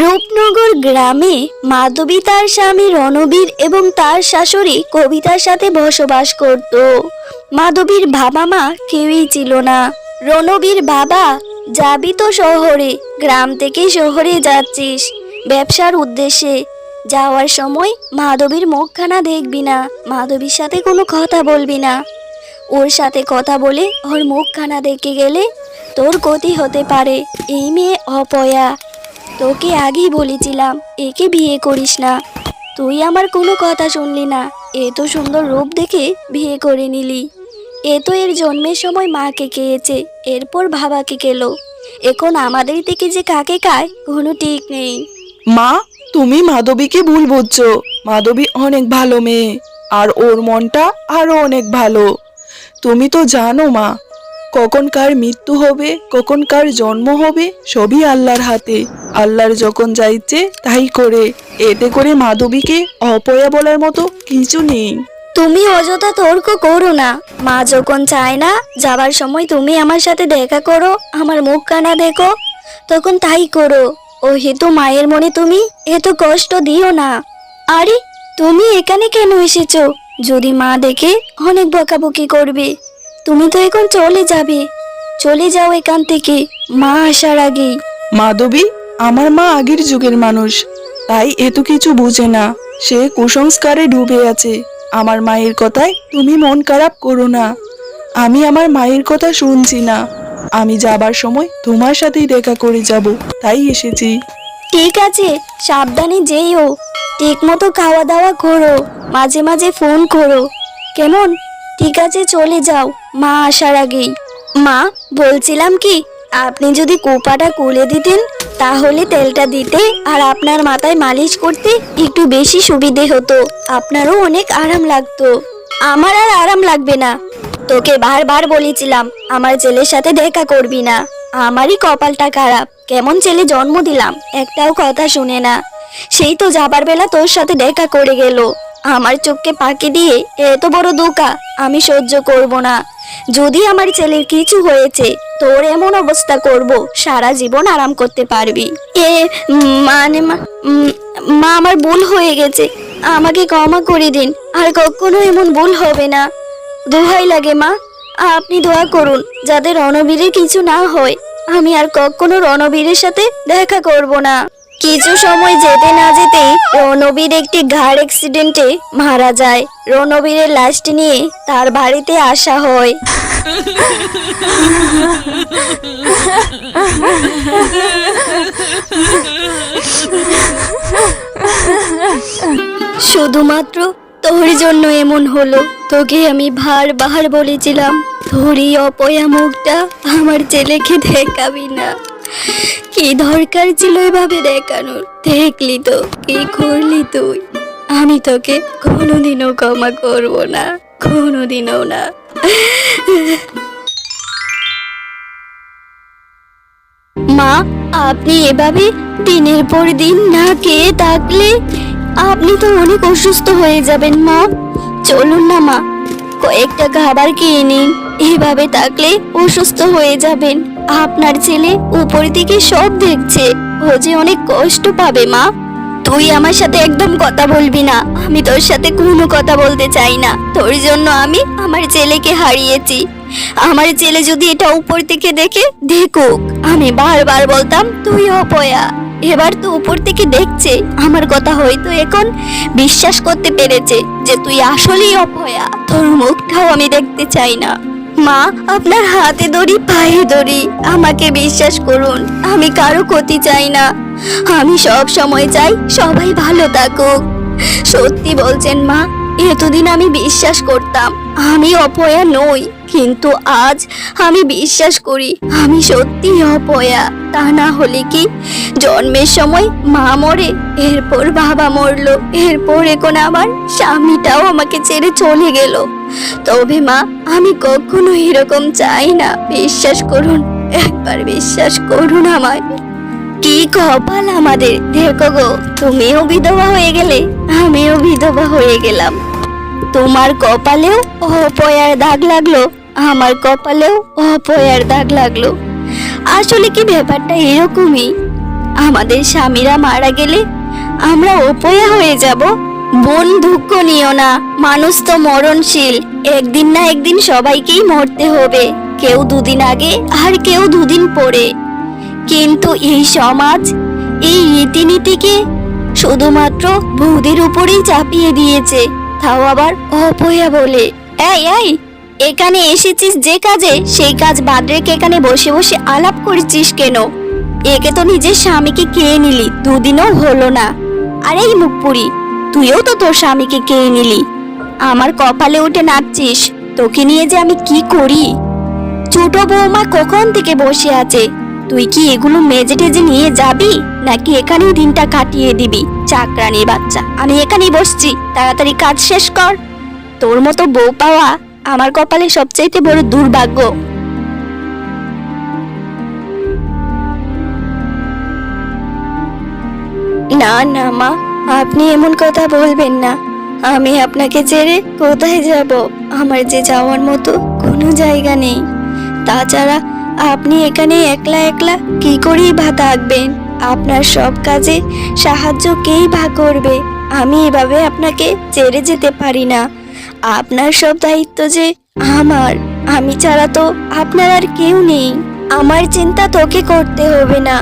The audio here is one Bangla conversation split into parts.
রূপনগর গ্রামে মাধবী তার স্বামী রণবীর এবং তার শাশুড়ি কবিতার সাথে বসবাস করত। মাধবীর বাবা মা কেউই ছিল না। রণবীর বাবা, যাবি তো শহরে, গ্রাম থেকে শহরে যাচ্ছিস ব্যবসার উদ্দেশ্যে, যাওয়ার সময় মাধবীর মুখখানা দেখবি না, মাধবীর সাথে কোনো কথা বলবি না। ওর সাথে কথা বলে ওর মুখখানা দেখে গেলে তোর ক্ষতি হতে পারে। এই মেয়ে অপয়া, তোকে আগেই বলেছিলাম একে বিয়ে করিস না, তুই আমার কোনো কথা শুনলি না। এত সুন্দর রূপ দেখে বিয়ে করে নিলি। এ তো এর জন্মের সময় মাকে খেয়েছে, এরপর বাবাকে খেলো, এখন আমাদের থেকে যে কাকে খায় কোনো ঠিক নেই। মা, তুমি মাধবীকে ভুল বুঝছো। মাধবী অনেক ভালো মেয়ে, আর ওর মনটা আরো অনেক ভালো। তুমি তো জানো মা, কখন কার মৃত্যু হবে, কখন কার জন্ম হবে, সবই আল্লাহর হাতে। আল্লাহর যখন যা ইচ্ছে তাই করে। এতে করে মাধবীকে অপয়া বলার মতো কিছু নেই। তুমি অযথা তর্ক করো না। মা যখন চায় না যাবার সময় তুমি আমার সাথে দেখা করো, আমার মুখ কানা দেখো, তখন তাই করো। ও হেতু মায়ের মনে তুমি এত কষ্ট দিও না। আরে তুমি এখানে কেন এসেছো? যদি মা দেখে অনেক বকাবকি করবে। তুমি তো এখন চলে যাবে, চলে যাও এখান থেকে মা আসার আগেই। মাধবী, আমার মা আগের যুগের মানুষ, তাই এত কিছু বুঝে না। সে কুসংস্কারে ডুবে আছে। আমার মায়ের কথায় তুমি মন খারাপ করো না। আমি আমার মায়ের কথা শুনছি না। আমি যাবার সময় তোমার সাথেই দেখা করে যাব, তাই এসেছি। ঠিক আছে, সাবধানে যেও, ঠিক মতো খাওয়া দাওয়া করো, মাঝে মাঝে ফোন করো, কেমন? ঠিক আছে, চলে যাও মা আসার আগেই। মা, বলছিলাম কি, আপনি যদি কোপাটা খুলে দিতেন তাহলে তেলটা দিতে আর আপনার মাথায় মালিশ করতে একটু বেশি সুবিধে হতো, আপনারও অনেক আরাম লাগতো। আমার আর আরাম লাগবে না। তোকে বারবার বলেছিলাম আমার ছেলের সাথে দেখা করবি না। আমারই কপালটা খারাপ, কেমন ছেলে জন্ম দিলাম, একটাও কথা শুনে না। সেই তো যাবার বেলা তোর সাথে দেখা করে গেল। আমার চোখকে পাকি দিয়ে এত বড় ধোঁকা আমি সহ্য করব না। যদি আমার ছেলের কিছু হয়েছে, তোর এমন অবস্থা করব সারা জীবন আরাম করতে পারবি। মানে মা, আমার ভুল হয়ে গেছে, আমাকে ক্ষমা করে দিন, আর কখনো এমন ভুল হবে না। দোহাই লাগে মা, আপনি দোয়া করুন যাতে রণবীরের কিছু না হয়। আমি আর কখনো রণবীরের সাথে দেখা করব না। কিছু সময় যেতে না যেতেই রণবীর একটি গাড়ি অ্যাক্সিডেন্টে মারা যায়। রণবীরের লাশটি নিয়ে তার বাড়িতে আসা হয়। শুধুমাত্র তোর জন্য এমন হলো। তোকে আমি বারবার বলেছিলাম তোর এই অপয়া মুখটা আমার ছেলেকে দেখাবি না। কি দরকার ছিল এভাবে দেখানোর? দেখলি তো কি করলি তুই। আমি তোকে কোনোদিনও ক্ষমা করব না, কোনোদিনও না। মা, আপনি এভাবে দিনের পর দিন না খেয়ে থাকলে আপনি তো অনেক অসুস্থ হয়ে যাবেন। মা, চলুন না মা, কয়েকটা খাবার খেয়ে নিন। এভাবে থাকলে অসুস্থ হয়ে যাবেন। আপনার ছেলে উপর থেকে সব দেখছে, ও যে অনেক কষ্ট পাবে। মা, তুই আমার সাথে একদম কথা বলবি না। আমি তোর সাথে কোনো কথা বলতে চাই না। তোর জন্য আমি আমার ছেলেকে হারিয়েছি। আমার ছেলে যদি এটা উপর থেকে দেখে, দেখুক। আমি বারবার বলতাম তুই অপয়া, এবার তো উপর থেকে দেখছে আমার কথা, হয়তো এখন বিশ্বাস করতে পেরেছে যে তুই আসলেই অপয়া। তোর মুখটাও আমি দেখতে চাই না। মা, আপনার হাতে ধরি, পায়ে ধরি, আমাকে বিশ্বাস করুন। আমি কারো ক্ষতি চাই না। আমি সব সময় চাই সবাই ভালো থাকুক। সত্যি বলছেন মা, এতদিন আমি বিশ্বাস করতাম আমি অপয়া নই, কিন্তু আজ আমি বিশ্বাস করি আমি সত্যি অপয়া। তা না হলে কি জন্মের সময় মা মরে, এরপর বাবা মরলো, এরপর এখন আমার স্বামীটাও আমাকে ছেড়ে চলে গেল। তবে মা, আমি কখনো এরকম চাই না। বিশ্বাস করুন, একবার বিশ্বাস করুন আমায়। কি কপাল আমাদের। দেখো গো, তুমিও বিধবা হয়ে গেলে, আমিও বিধবা হয়ে গেলাম। তোমার কপালেও অপয়ার দাগ লাগলো, আমার কপালেও অপয়ার দাগ লাগলো। আসলে কি ব্যাপারটা এরকমই। আমাদের স্বামীরা মারা গেলে আমরা অপয়া হয়ে যাব? বোন, দুঃখ নিও না, মানুষ তো মরণশীল, একদিন না একদিন সবাইকেই মরতে হবে, কেউ দুদিন আগে আর কেউ দুদিন পরে। কিন্তু এই সমাজ এই রীতিনীতিকে শুধুমাত্র বৌদির উপরেই চাপিয়ে দিয়েছে, তাও আবার অপয়া বলে। এই এই, এখানে এসেছিস যে কাজে, সেই কাজ বাদ রেখে এখানে বসে বসে আলাপ করছিস কেন? একে তো নিজের স্বামীকে খেয়ে নিলি, দুদিনও হলো না। আরে এই মুখপুরি, তুইও তো তোর স্বামীকে খেয়ে নিলি, আমার কপালে উঠে নাচছিস। তোকে নিয়ে যে আমি কি করি? ছোট বৌমা কখন থেকে বসে আছে, তুই কি এগুলো মেজে টেজে নিয়ে যাবি নাকি এখানেই দিনটা কাটিয়ে দিবি? চাকরানির বাচ্চা, আমি এখানেই বসছি, তাড়াতাড়ি কাজ শেষ কর। তোর মতো বউ পাওয়া আমার কপালে সবচাইতে বড় দুর্ভাগ্য। না না মা, আপনি এমন কথা বলবেন না। আমি আপনাকে ছেড়ে কোথায় যাব? আমার যে যাওয়ার মতো কোনো জায়গা নেই। তাছাড়া আপনি এখানে একলা একলা কি করেই বা থাকবেন? আপনার সব কাজে সাহায্য কেই বা করবে? আমি এভাবে আপনাকে ছেড়ে যেতে পারি না। আপনার সব দায়িত্ব যে আমার, আমি ছাড়া তো আপনার আর কেউ নেই। আমার চিন্তা তোকে করতে হবে না।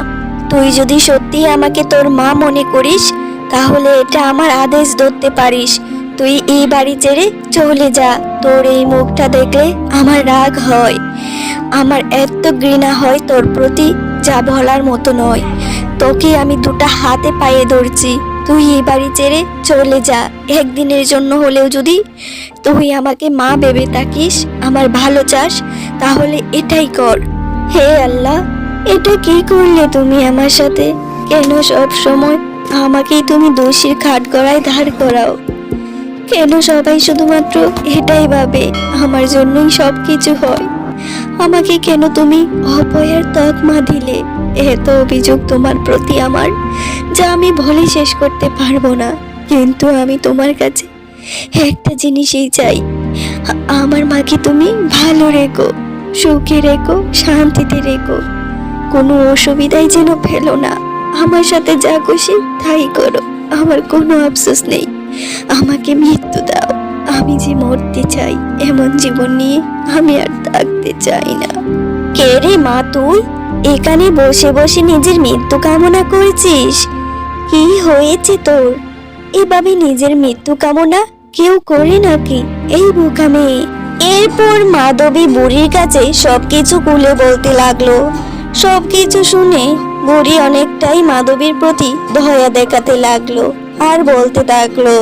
তুই যদি সত্যি আমাকে তোর মা মনে করিস, তাহলে এটা আমার আদেশ ধরতে পারিস। তুই এই বাড়ি ছেড়ে চলে যা। তোর এই মুখটা দেখলে আমার রাগ হয়, আমার এত ঘৃণা হয় তোর প্রতি, যা বলার মতো নয়। তোকে আমি দুটো হাতে পায়ে ধরছি, তুই এই বাড়ি ছেড়ে চলে যা। একদিনের জন্য হলেও যদি তুই আমাকে মা ভেবে থাকিস, আমার ভালো চাস, তাহলে এটাই কর। হে আল্লাহ, এটা কি করলে তুমি আমার সাথে? কেন সব সময় আমাকেই তুমি দোষীর কাঠগড়ায় দাঁড় করাও? কেন সবাই শুধুমাত্র এটাই ভাবে আমার জন্যই সব কিছু হয়? আমাকে কেন তুমি অপয়ার তকমা দিলে? এত অভিযোগ তোমার প্রতি আমার, যা আমি বলে শেষ করতে পারবো না। কিন্তু আমি তোমার কাছে একটা জিনিসই চাই, আমার মাকে তুমি ভালো রেখো, সুখে রেখো, শান্তিতে রেখো, কোনো অসুবিধায় যেন ফেলো না। আমার সাথে যা খুশি তাই করো, আমার কোনো আফসোস নেই। আমাকে মৃত্যু দাও, আমি যে মরতে চাই, এমন জীবন নিয়ে আমি আর থাকতে চাই না। কে রে মা তুই? এখানে বসে বসে নিজের মৃত্যু কামনা করছিস? কি হয়েছে তোর? এভাবে নিজের মৃত্যু কামনা কেউ করে নাকি? এই বোকা মেয়ে। এরপর মাধবী বুড়ির কাছে সবকিছু খুলে বলতে লাগলো। সবকিছু শুনে বুড়ি অনেকটাই মাধবীর প্রতি দয়া দেখাতে লাগলো, আর বলতে লাগলো,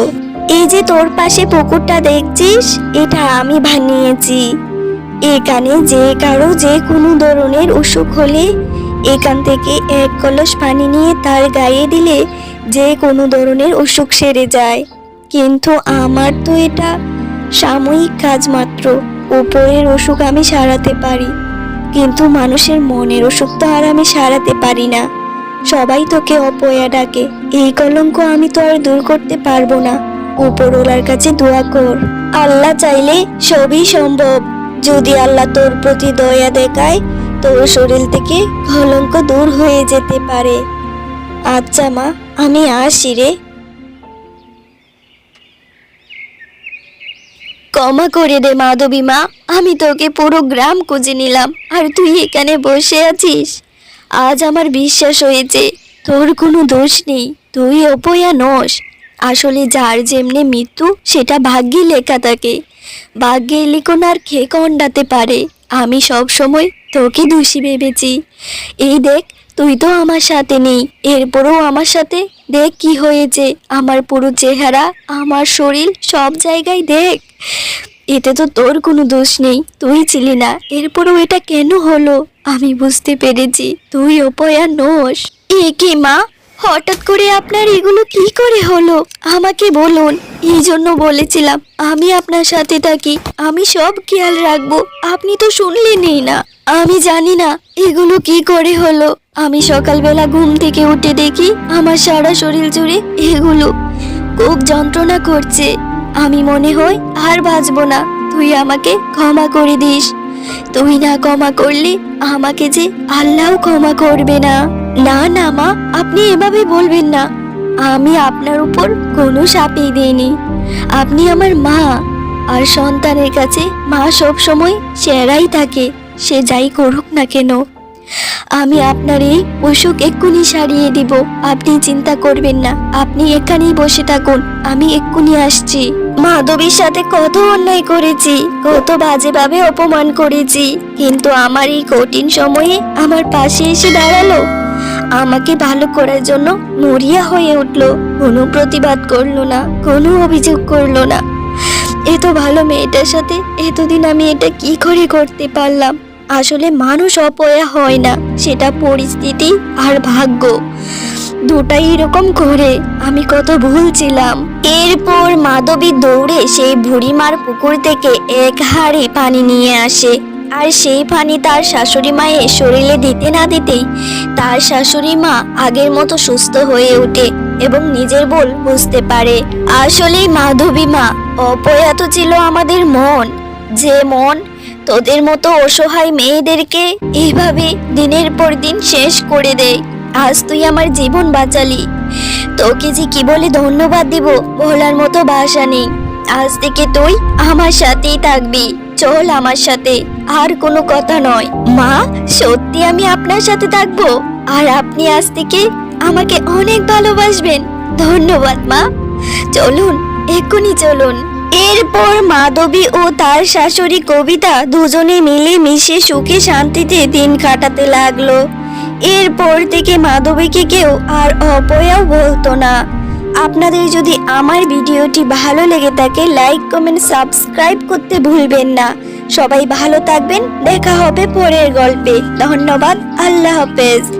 এই যে তোর পাশে পুকুরটা দেখছিস, এটা আমি বানিয়েছি। এখানে যে কারো যে কোনো ধরনের অসুখ হলে এখান থেকে এক কলস পানি নিয়ে তার গায়ে দিলে যে কোনো ধরনের অসুখ সেরে যায়। কিন্তু আমার তো এটা সাময়িক কাজ মাত্র। উপরের অসুখ আমি সারাতে পারি, কিন্তু মানুষের মনের অসুখ তো আর আমি সারাতে পারি না। সবাই তোকে অপয়া ডাকে, এই কলঙ্ক আমি তো আর দূর করতে পারবো না। উপরওয়ালার কাছে দোয়া কর, আল্লাহ চাইলে সবই সম্ভব। যদি আল্লাহ তোর প্রতি দয়া দেখায়, তোর শরীর থেকে কলঙ্ক দূর হয়ে যেতে পারে। আচ্ছা মা, আমি আসি রে। ক্ষমা করে দে মাধবী মা, আমি তোকে পুরো গ্রাম খুঁজে নিলাম, আর তুই এখানে বসে আছিস। আজ আমার বিশ্বাস হয়েছে তোর কোনো দোষ নেই, তুই অপয়া নস। আসলে যার যেমনি মৃত্যু সেটা ভাগ্যে লেখা থাকে, ভাগ্যের লিখন আর কে কন্ডাতে পারে। আমি সব সময় তোকে দোষী ভেবেছি। এই দেখ, তুই তো আমার সাথে নেই, এরপরও আমার সাথে দেখ কি হয়েছে। আমার পুরো চেহারা, আমার শরীর, সব জায়গায় দেখ। এতে তো তোর কোনো দোষ নেই, তুই ছিলি না, এরপরও এটা কেন হলো? আমি বুঝতে পেরেছি তুই অপয়া নোস। এ কি মা, হঠাৎ করে আপনার এগুলো কি করে হলো? আমাকে বলুন। এই জন্য বলেছিলাম আমি আপনার সাথে থাকি, আমি সব খেয়াল রাখবো। আপনি তো শুনলেনই না। আমি জানি না এগুলো কি করে হলো। আমি সকালবেলা ঘুম থেকে উঠে দেখি আমার সারা শরীর জুড়ে এগুলো খুব যন্ত্রণা করছে। আমি মনে হয় আর বাঁচবো না। তুই আমাকে ক্ষমা করে দিস। তুই না ক্ষমা করলে আমাকে যে আল্লাহও ক্ষমা করবে না। না না মা, আপনি এভাবে বলবেন না। আমি আপনার উপর কোনো শাপই দিইনি। আপনি আমার মা, আর সন্তানের কাছে মা সব সময় সেরাই থাকে, সে যাই করুক না কেন। আমি আপনার এই অসুখ এক্ষুনি সারিয়ে দিব, আপনি চিন্তা করবেন না। আপনি এখানেই বসে থাকুন, আমি এক্ষুনি আসছি। মাধবীর সাথে কত অন্যায় করেছি, কত বাজেভাবে অপমান করেছি, কিন্তু আমার এই কঠিন সময়ে আমার পাশে এসে দাঁড়ালো, আমাকে ভালো করার জন্য মরিয়া হয়ে উঠলো। কোনো প্রতিবাদ করলো না, কোনো অভিযোগ করলো না। এত ভালো মেয়েটার সাথে এতদিন আমি এটা কি করে করতে পারলাম? আসলে মানুষ অপয়া হয় না, সেটা পরিস্থিতি আর ভাগ্য, দুটাই এরকম করে। আমি কত ভুল ছিলাম। এরপর মাধবী দৌড়ে সেই বুড়িমার পুকুর থেকে এক হাঁড়ি পানি নিয়ে আসে, আর সেই পানি তার শাশুড়ি মায়ের শরীরে দিতে না দিতেই তার শাশুড়ি মা আগের মতো সুস্থ হয়ে ওঠে এবং নিজের ভুল বুঝতে পারে। আসলেই মাধবী মা, অপয়া তো ছিল আমাদের মন, যে মন তোদের মতো অসহায় মেয়েদেরকে এইভাবে দিনের পর দিন শেষ করে দেয়। আজ তুই আমার জীবন বাঁচালি, তোকে যে কি বলে ধন্যবাদ দিব বলার মতো ভাষা নেই। আজ থেকে তুই আমার সাথেই থাকবি, চল আমার সাথে, আর কোনো কথা নয়। মা, সত্যি আমি আপনার সাথে থাকবো, আর আপনি আজ থেকে আমাকে অনেক ভালোবাসবেন। ধন্যবাদ মা, চলুন এক্ষুনি চলুন। এরপর মাধবী ও তার শাশুড়ি কবিতা দুজনে মিলে মিশে সুখে শান্তিতে দিন কাটাতে লাগলো। এরপর থেকে মাধবীকে কেউ আর অপয়াও বলতো না। আপনাদের যদি আমার ভিডিওটি ভালো লেগে থাকে, লাইক কমেন্ট সাবস্ক্রাইব করতে ভুলবেন না। সবাই ভালো থাকবেন, দেখা হবে পরের গল্পে। ধন্যবাদ, আল্লাহ হাফেজ।